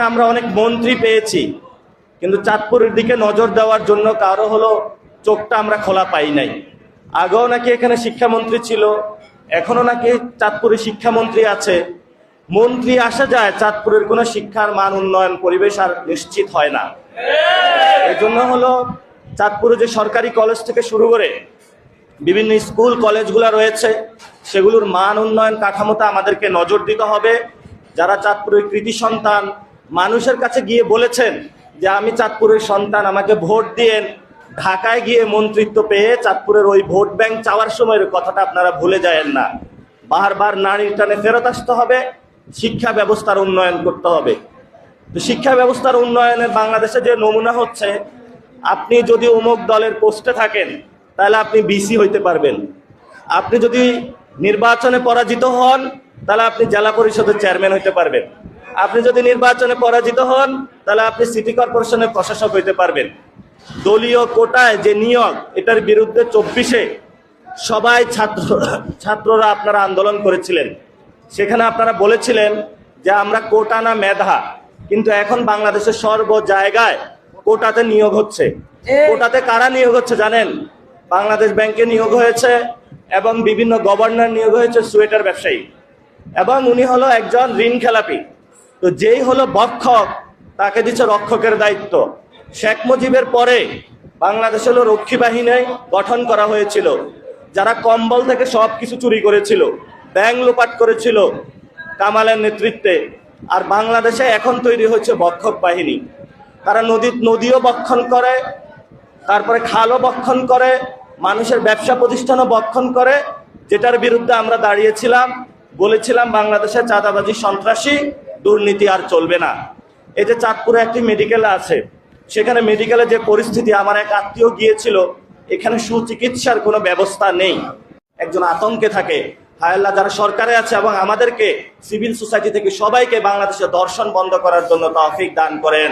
আমরা অনেক মন্ত্রী পেয়েছি, কিন্তু চাঁদপুরের দিকে নজর দেওয়ার জন্য কারো চোখটা আমরা খোলা পাই নাই। আগেও নাকি এখানে শিক্ষামন্ত্রী ছিল, এখনো নাকি চাঁদপুরে শিক্ষামন্ত্রী আছে। মন্ত্রী আসা যায়, চাঁদপুরের কোনো শিক্ষার মান উন্নয়ন পরিবেশ আর নিশ্চিত হয় না। এই জন্য চাঁদপুরে যে সরকারি কলেজ থেকে শুরু করে বিভিন্ন স্কুল কলেজগুলো রয়েছে, সেগুলোর মান উন্নয়ন কাঠামোতে আমাদেরকে নজর দিতে হবে। যারা চাঁদপুরের কৃতি সন্তান মানুষের কাছে গিয়ে বলেছেন যে আমি চাঁদপুরের সন্তান, আমাকে ভোট দিয়েন, ঢাকায় গিয়ে মন্ত্রিত্ব পেয়ে চাঁদপুরের ওই ভোট ব্যাংক চাওয়ার সময়ের কথাটা আপনারা ভুলে যায়েন না। বারবার নারীর টানে ফেরত আসতে হবে, শিক্ষা ব্যবস্থার উন্নয়ন করতে হবে। তো শিক্ষা ব্যবস্থার উন্নয়নের বাংলাদেশে যে নমুনা হচ্ছে, আপনি যদি অমুক দলের পোস্টে থাকেন তাহলে আপনি বিসি হইতে পারবেন, আপনি যদি নির্বাচনে পরাজিত হন তাহলে আপনি জেলা পরিষদের চেয়ারম্যান হইতে পারবেন, আপনি যদি নির্বাচনে পরাজিত হন তাহলে আপনি সিটি কর্পোরেশনের প্রশাসক হইতে পারবেন। দলীয় কোটায় যে নিয়োগ, এটার বিরুদ্ধে 24-এ সবাই ছাত্ররা আপনারা আন্দোলন করেছিলেন। সেখানে আপনারা বলেছিলেন যে আমরা কোটা না মেধা, কিন্তু এখন বাংলাদেশের সর্ব জায়গায় কোটাতে নিয়োগ হচ্ছে। কোটাতে কারা নিয়োগ হচ্ছে জানেন? বাংলাদেশ ব্যাংকে নিয়োগ হয়েছে এবং বিভিন্ন গভর্নর নিয়োগ হয়েছে সোয়েটার ব্যবসায়ী, এবং উনি একজন ঋণ খেলাপি। তো যেই ভক্ষক, তাকে দিচ্ছে রক্ষকের দায়িত্ব। শেখ মুজিবের পরে বাংলাদেশে রক্ষী বাহিনী গঠন করা হয়েছিল, যারা কম্বল থেকে সবকিছু চুরি করেছিল, ব্যাংক লুপাট করেছিল কামালের নেতৃত্বে। আর বাংলাদেশে এখন তৈরি হচ্ছে ভক্ষক বাহিনী। তারা নদীও বক্ষণ করে, তারপরে খালও বক্ষণ করে, মানুষের ব্যবসা প্রতিষ্ঠানও বক্ষণ করে। যেটার বিরুদ্ধে আমরা দাঁড়িয়েছিলাম, বলেছিলাম বাংলাদেশে চাঁদাবাজি, সন্ত্রাসী, দুর্নীতি আর চলবে না। এই যে চাঁদপুরে একটি মেডিকেল আছে, সেখানে মেডিকেলে যে পরিস্থিতি, আমার এক আত্মীয় গিয়েছিল, এখানে সুচিকিৎসার কোনো ব্যবস্থা নেই। একজন আতঙ্কে থাকে। হায় আল্লাহ, যারা সরকারে আছে এবং আমাদেরকে সিভিল সোসাইটি থেকে সবাইকে বাংলাদেশে ধর্ষণ বন্ধ করার জন্য তৌফিক দান করেন।